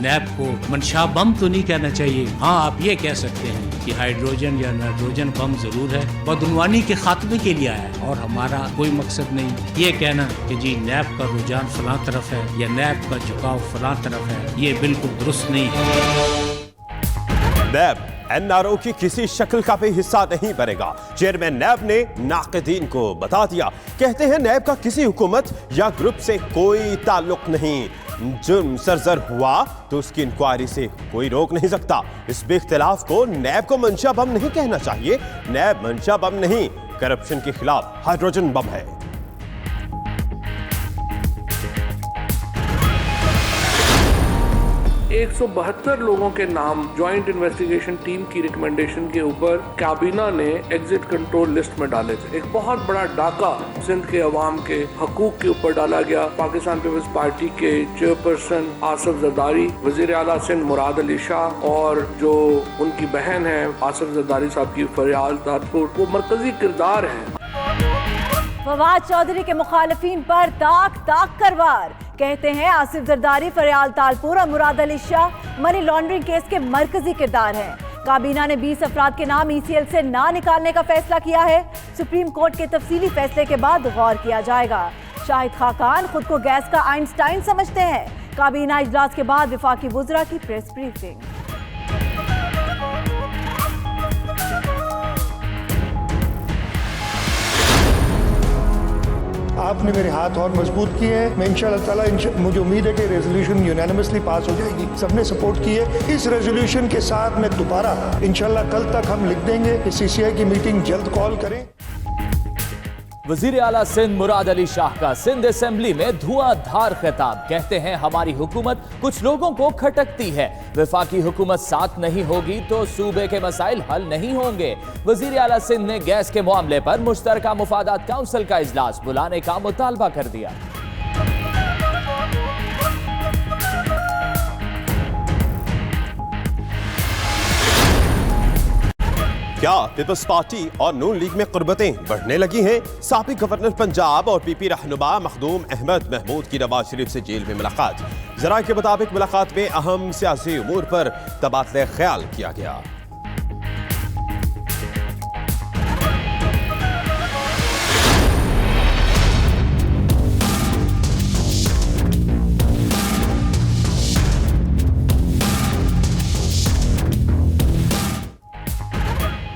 नैब को मंशा बम तो नहीं कहना चाहिए। हाँ, आप ये कह सकते हैं कि हाइड्रोजन या नाइट्रोजन बम जरूर है, बदनवानी के खात्मे के लिए आया है और हमारा कोई मकसद नहीं। ये कहना कि जी नैब का रुझान फलां तरफ है या नैब का झुकाव फलां तरफ है, ये बिल्कुल दुरुस्त नहीं है। नैब एनआरओ की किसी शक्ल का भी हिस्सा नहीं बनेगा। चेयरमैन नैब ने नाक़िदीन को बता दिया। कहते हैं नैब का किसी हुकूमत या ग्रुप से कोई ताल्लुक नहीं। जुर्म सरजर हुआ तो उसकी इंक्वायरी से कोई रोक नहीं सकता। इस बेख्तिलाफ को नैब को मंशा बम नहीं कहना चाहिए। नैब मंशा बम नहीं, करप्शन के खिलाफ हाइड्रोजन बम है। 172 लोगों के नाम ज्वाइंट इन्वेस्टिगेशन टीम की रिकमेंडेशन के ऊपर काबीना ने एग्जिट कंट्रोल लिस्ट में डाले थे। एक बहुत बड़ा डाका सिंध के अवाम के हकूक के ऊपर डाला गया। पाकिस्तान पीपल्स पार्टी के चेयरपर्सन आसिफ जरदारी, वजीर आला सिंध मुराद अली शाह और जो उनकी बहन है आसिफ जरदारी साहब की फरियाल तारपुर, वो मरकजी किरदार है। फवाद चौधरी के मुखालिफिन पर ताक ताक कर वार। कहते हैं आसिफ जरदारी, फरियाल तालपुर और Murad Ali Shah money laundering case के मरकजी किरदार हैं। काबीना ने 20 अफराद के नाम ECL से ना निकालने का फैसला किया है। सुप्रीम कोर्ट के तफसीली फैसले के बाद गौर किया जाएगा। शाहिद खाकान खुद को गैस का आइंस्टाइन समझते हैं। काबीना इजलास के बाद वफाकी वुज़रा की प्रेस ब्रीफिंग। आपने मेरे हाथ और मजबूत किए हैं। मैं इंशाअल्लाह ताला मुझे उम्मीद है कि रेजोल्यूशन यूनानिमसली पास हो जाएगी। सबने सपोर्ट की है। इस रेजोल्यूशन के साथ मैं दोबारा इंशाअल्लाह कल तक हम लिख देंगे कि CCI की मीटिंग जल्द कॉल करें। वजीर आला सिंध मुराद अली शाह का सिंध असेंबली में धुआंधार खिताब। कहते हैं हमारी हुकूमत कुछ लोगों को खटकती है। वफाकी हुकूमत साथ नहीं होगी तो सूबे के मसाइल हल नहीं होंगे। वजीर आला सिंध ने गैस के मामले पर मुश्तरका मुफादात काउंसिल का इजलास बुलाने का मुतालबा कर दिया। क्या पीपल्स पार्टी और नून लीग में कुर्बतें बढ़ने लगी हैं? साबिक गवर्नर पंजाब और PP रहनुमा मखदूम अहमद महमूद की नवाज शरीफ से जेल में मुलाकात। ज़राए के मुताबिक मुलाकात में अहम सियासी उमूर पर तबादले ख्याल किया गया।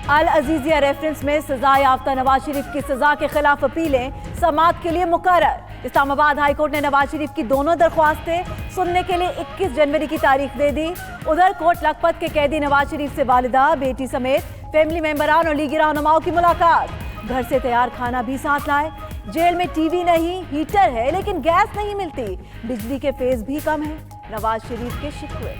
अल अजीजिया रेफरेंस में सजा याफ्ता नवाज शरीफ की सजा के खिलाफ अपीलें समाअत के लिए मुकर्रर। इस्लामाबाद हाई कोर्ट ने नवाज शरीफ की दोनों दरख्वास्तें सुनने के लिए 21 जनवरी की तारीख दे दी। उधर कोट लखपत के कैदी नवाज शरीफ से वालिदा, बेटी समेत फैमिली मेंबरान और लीगी रहनुमाओं की मुलाकात। घर से तैयार खाना भी साथ लाए। जेल में TV नहीं, हीटर है लेकिन गैस नहीं मिलती। बिजली के फेज भी कम है। नवाज शरीफ के शिकवे।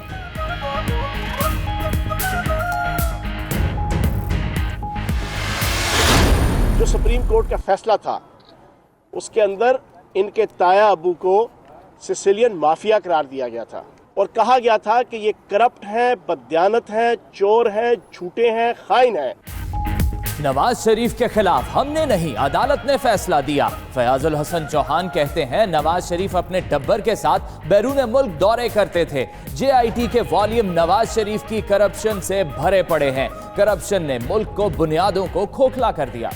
जो सुप्रीम कोर्ट का फैसला था उसके अंदर इनके ताया अबू को सिसिलियन माफिया करार दिया गया था और कहा गया था कि ये करप्ट है, बददियानत है, चोर है, झूठे हैं, खाइन है। नवाज शरीफ के खिलाफ हमने नहीं, अदालत ने फैसला दिया। फयाजुल हसन चौहान कहते हैं नवाज शरीफ अपने टब्बर के साथ बैरून मुल्क दौरे करते थे। JIT के वॉल्यूम नवाज शरीफ की करप्शन से भरे पड़े हैं। करप्शन ने मुल्क को बुनियादों को खोखला कर दिया।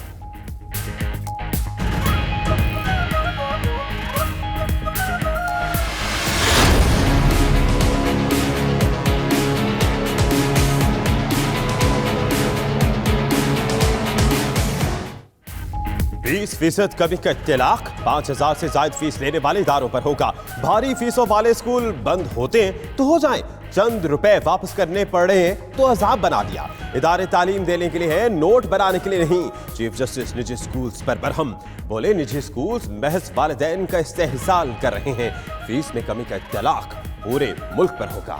%20 कमी का इत्तलाक। 5000 से ज्यादा फीस लेने वाले इदारों पर होगा। भारी फीसों वाले स्कूल बंद होते हैं तो हो जाएं। चंद रुपए वापस करने पड़े हैं तो अजाब बना दिया। इदारे तालीम देने के लिए है, नोट बनाने के लिए नहीं। चीफ जस्टिस निजी स्कूल्स पर बरहम। बोले निजी स्कूल्स महज वालिदैन का इस्तेहसाल कर रहे हैं। फीस में कमी का इत्तलाक पूरे मुल्क पर होगा।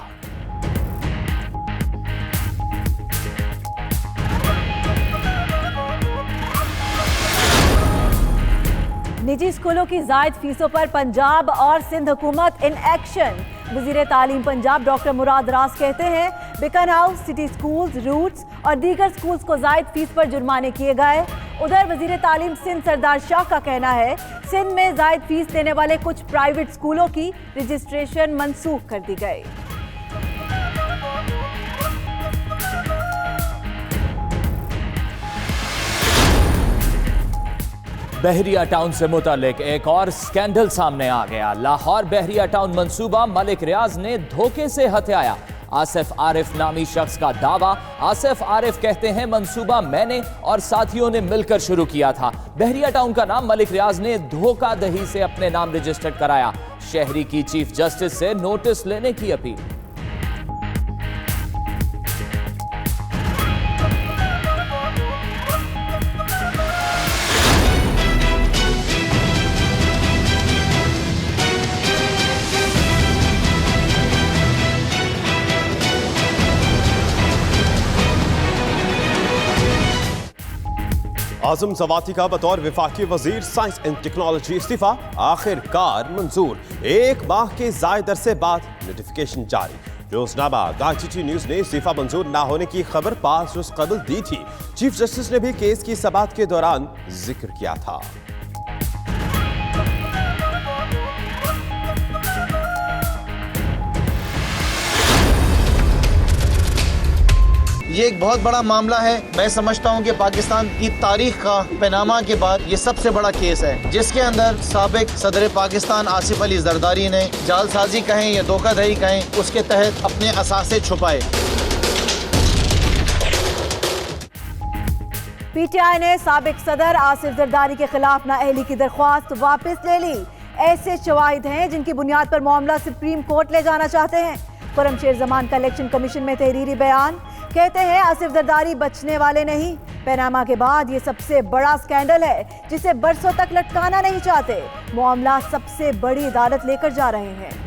निजी स्कूलों की जायद फीसों पर पंजाब और सिंध हुकूमत इन एक्शन। वजीर तालीम पंजाब डॉक्टर मुराद रास कहते हैं बिकन हाउस, सिटी स्कूल्स, रूट्स और दीगर स्कूल्स को जायद फीस पर जुर्माने किए गए। उधर वजीर तालीम सिंध सरदार शाह का कहना है सिंध में जायद फीस देने वाले कुछ प्राइवेट स्कूलों की रजिस्ट्रेशन मनसूख कर दी गई। बहरिया टाउन से मुतालिक एक और स्कैंडल सामने आ गया। लाहौर बहरिया टाउन मंसूबा मलिक रियाज ने धोखे से हथियाया। आसिफ आरिफ नामी शख्स का दावा। आसिफ आरिफ कहते हैं मंसूबा मैंने और साथियों ने मिलकर शुरू किया था। बहरिया टाउन का नाम मलिक रियाज ने धोखाधड़ी से अपने नाम रजिस्टर्ड कराया। शहरी की चीफ जस्टिस से नोटिस लेने की अपील। आजम जवाती का बतौर विफाकी वजीर साइंस एंड टेक्नोलॉजी इस्तीफा आखिरकार मंजूर। एक माह के जायद अरसे बाद नोटिफिकेशन जारी। रोजनामा गाजीटी न्यूज ने इस्तीफा मंजूर न होने की खबर 5 रोज कबल दी थी। चीफ जस्टिस ने भी केस की समाअत के दौरान जिक्र किया था। ये एक बहुत बड़ा मामला है। मैं समझता हूँ कि पाकिस्तान की तारीख का पनामा के बाद ये सबसे बड़ा केस है, जिसके अंदर साबिक सदर पाकिस्तान आसिफ अली जरदारी ने जालसाजी कहें या धोखाधड़ी कहें, उसके तहत अपने असासे छुपाए। पीटीआई ने साबिक सदर आसिफ जरदारी के खिलाफ नाअहली की दरख्वास्त वापस ले ली। ऐसे शवाहिद हैं जिनकी बुनियाद पर मामला सुप्रीम कोर्ट ले जाना चाहते हैं। खुर्रमशेर जमान का इलेक्शन कमीशन में तहरीरी बयान। कहते हैं आसिफ जरदारी बचने वाले नहीं। पनामा के बाद ये सबसे बड़ा स्कैंडल है जिसे बरसों तक लटकाना नहीं चाहते। मामला सबसे बड़ी अदालत लेकर जा रहे हैं।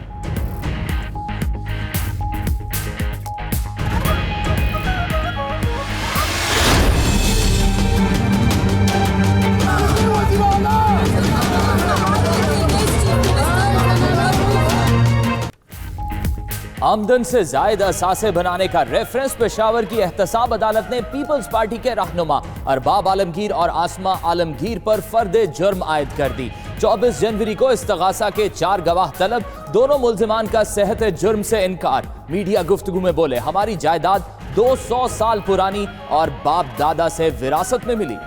आमदन से जायद असासे बनाने का रेफरेंस पेशावर की एहतसाब अदालत ने पीपल्स पार्टी के रहनुमा अरबाब आलमगीर और आसमा आलमगीर पर फर्दे जुर्म आयद कर दी। 24 जनवरी को इस्तगासा के 4 गवाह तलब। दोनों मुल्जिमान का सेहत जुर्म से इनकार। मीडिया गुफ्तगू में बोले हमारी जायदाद 200 साल पुरानी और बाप दादा से विरासत में मिली।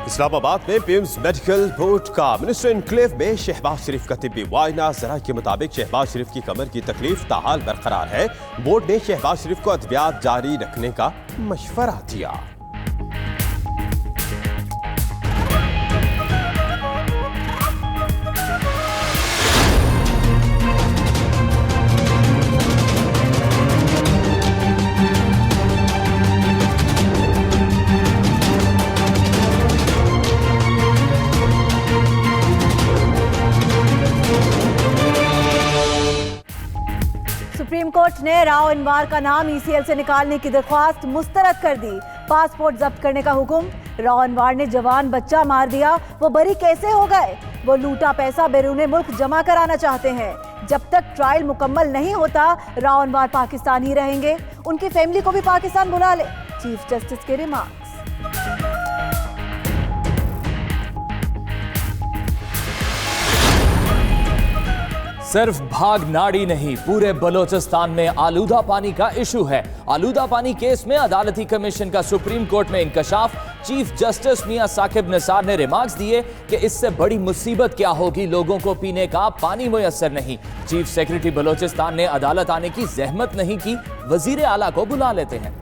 इस्लामाबाद में पिम्स मेडिकल बोर्ड का मिनिस्टर इनक्लेव में शहबाज शरीफ का तिब्बी मुआयना। जरा के मुताबिक शहबाज शरीफ की कमर की तकलीफ ताहाल बरकरार है। बोर्ड ने शहबाज शरीफ को अद्वियात जारी रखने का मशवरा दिया। सुप्रीम कोर्ट ने राव अनवार का नाम ईसीएल से निकालने की दरख्वास्त मुस्तरद कर दी। पासपोर्ट जब्त करने का हुक्म। राव अनवार ने जवान बच्चा मार दिया, वो बरी कैसे हो गए? वो लूटा पैसा बैरून मुल्क जमा कराना चाहते हैं। जब तक ट्रायल मुकम्मल नहीं होता राव अनवार पाकिस्तान ही रहेंगे। उनकी फैमिली को भी पाकिस्तान बुला ले। चीफ जस्टिस के रिमार्क्स। सिर्फ भाग नाड़ी नहीं, पूरे बलोचिस्तान में आलूदा पानी का इशू है। आलूदा पानी केस में अदालती कमीशन का सुप्रीम कोर्ट में इंकशाफ। चीफ जस्टिस मियां साकिब निसार ने रिमार्क्स दिए कि इससे बड़ी मुसीबत क्या होगी, लोगों को पीने का पानी मुयस्सर नहीं। चीफ सेक्रेटरी बलोचिस्तान ने अदालत आने की जहमत नहीं की, वजीर आला को बुला लेते हैं।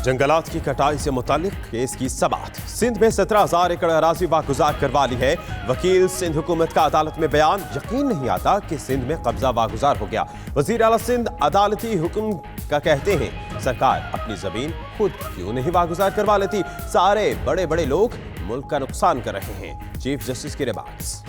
जंगलात की कटाई से मुतालिक केस की समाअत। सिंध में 17,000 एकड़ अराजी वागुजार करवा ली है। वकील सिंध हुकूमत का अदालत में बयान। यकीन नहीं आता कि सिंध में कब्जा वागुजार हो गया। वजीर आला सिंध अदालती हुक्म का कहते हैं सरकार अपनी जमीन खुद क्यों नहीं वागुजार करवा लेती। सारे बड़े बड़े लोग मुल्क का नुकसान कर रहे हैं। चीफ जस्टिस की रिमार्क्स।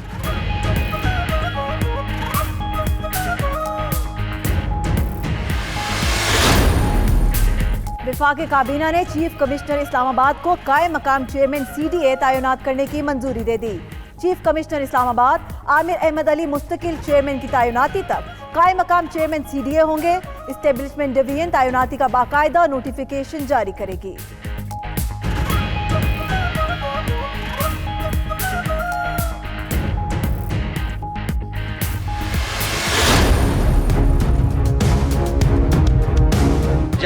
वफाकी काबीना ने चीफ कमिश्नर इस्लामाबाद को कायम मकाम चेयरमैन CDA तैनात करने की मंजूरी दे दी। चीफ कमिश्नर इस्लामाबाद आमिर अहमद अली मुस्तकिल चेयरमैन की तैनाती तक कायम मकाम चेयरमैन CDA होंगे। इस्टेब्लिशमेंट डिवीजन तैनाती का बाकायदा नोटिफिकेशन जारी करेगी।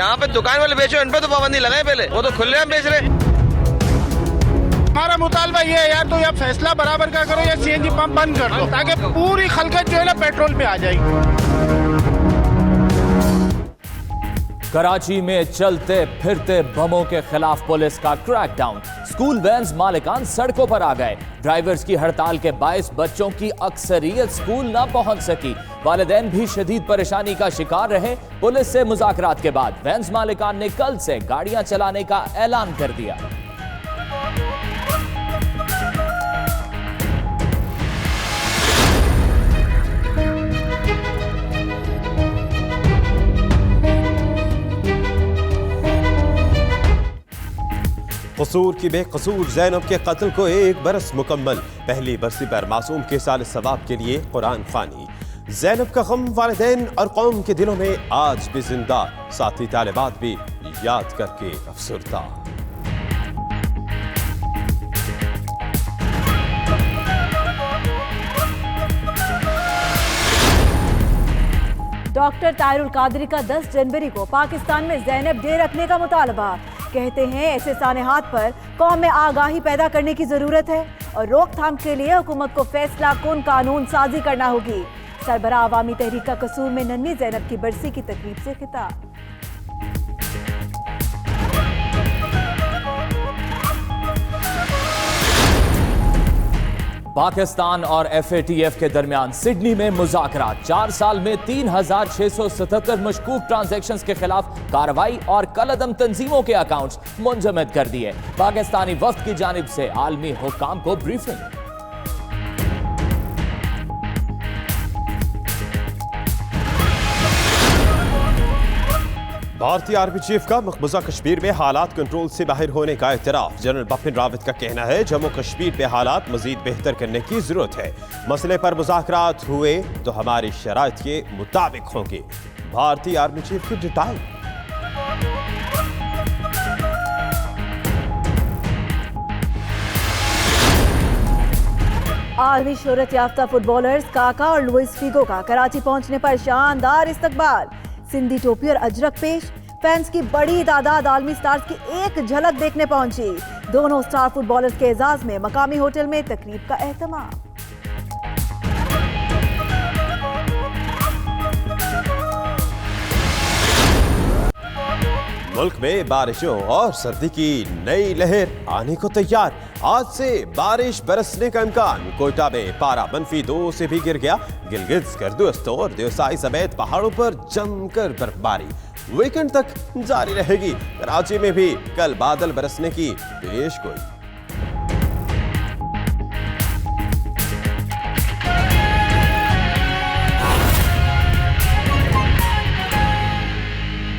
जहाँ पे दुकान वाले बेचो इन पे तो पाबंदी लगाए, पहले वो तो खुले बेच रहे। हमारा मुतालबा ये है यार, तो या फैसला बराबर का करो या सीएनजी पंप बंद कर दो, ताकि पूरी खलकत जो है ना पेट्रोल पे आ जाएगी। कराची में चलते फिरते बमों के खिलाफ पुलिस का क्रैकडाउन। स्कूल वैन्स मालिकान सड़कों पर आ गए। ड्राइवर्स की हड़ताल के बायस बच्चों की अक्सरियत स्कूल ना पहुंच सकी। वालिदैन भी शदीद परेशानी का शिकार रहे। पुलिस से मुज़ाकरात के बाद वैन्स मालिकान ने कल से गाड़ियां चलाने का ऐलान कर दिया। कसूर की बेकसूर ज़ैनब के कत्ल को 1 बरस मुकम्मल। पहली बरसी पर मासूम के साल सवाब के लिए कुरान ख़वानी। ज़ैनब का गम वालिदैन और कौम के दिलों में आज भी जिंदा, साथी तालिबात भी याद करके अफसरदा। डॉक्टर ताहिरुल कादरी का 10 जनवरी को पाकिस्तान में ज़ैनब डे रखने का मुतालबा। कहते हैं ऐसे सानेहात पर कौम में आगाही पैदा करने की जरूरत है और रोकथाम के लिए हुकूमत को फैसला कुन कानून साजी करना होगी। सरबराह अवामी तहरीक का कसूर में नन्ही ज़ैनब की बरसी की तकरीब से खिताब। पाकिस्तान और FATF के दरमियान सिडनी में मुज़ाकरात। 4 साल में 3677 मशकूक ट्रांजैक्शंस के खिलाफ कार्रवाई और कलअदम तंजीमों के अकाउंट्स मुंजमद कर दिए। पाकिस्तानी वफ्द की जानिब से आलमी हुक्काम को ब्रीफिंग। भारतीय आर्मी चीफ का मकबूजा कश्मीर में हालात कंट्रोल से बाहर होने का इतराफ। जनरल बिपिन रावत का कहना है जम्मू कश्मीर में हालात मजीद बेहतर करने की जरूरत है। मसले पर मुज़ाकरात हुए तो हमारी शराइत के मुताबिक होंगे। भारतीय आर्मी चीफ की डिटेल। आर्मी शोहरत याफ्ता फुटबॉलर्स काका और लुइस फिगो का कराची पहुंचने पर शानदार इस्तकबाल। सिंधी टोपी और अजरक पेश। फैंस की बड़ी तादाद आलमी स्टार्स की एक झलक देखने पहुंची। दोनों स्टार फुटबॉलर्स के एजाज में मकामी होटल में तकरीब का एहतमाम। मुल्क में बारिशों और सर्दी की नई लहर आने को तैयार। आज से बारिश बरसने का इम्कान। कोयटा में पारा -2 से भी गिर गया। गिलगित, स्कर्दुस्त और देवसाई समेत पहाड़ों पर जमकर बर्फबारी वीकेंड तक जारी रहेगी। कराची में भी कल बादल बरसने की पेशगोई।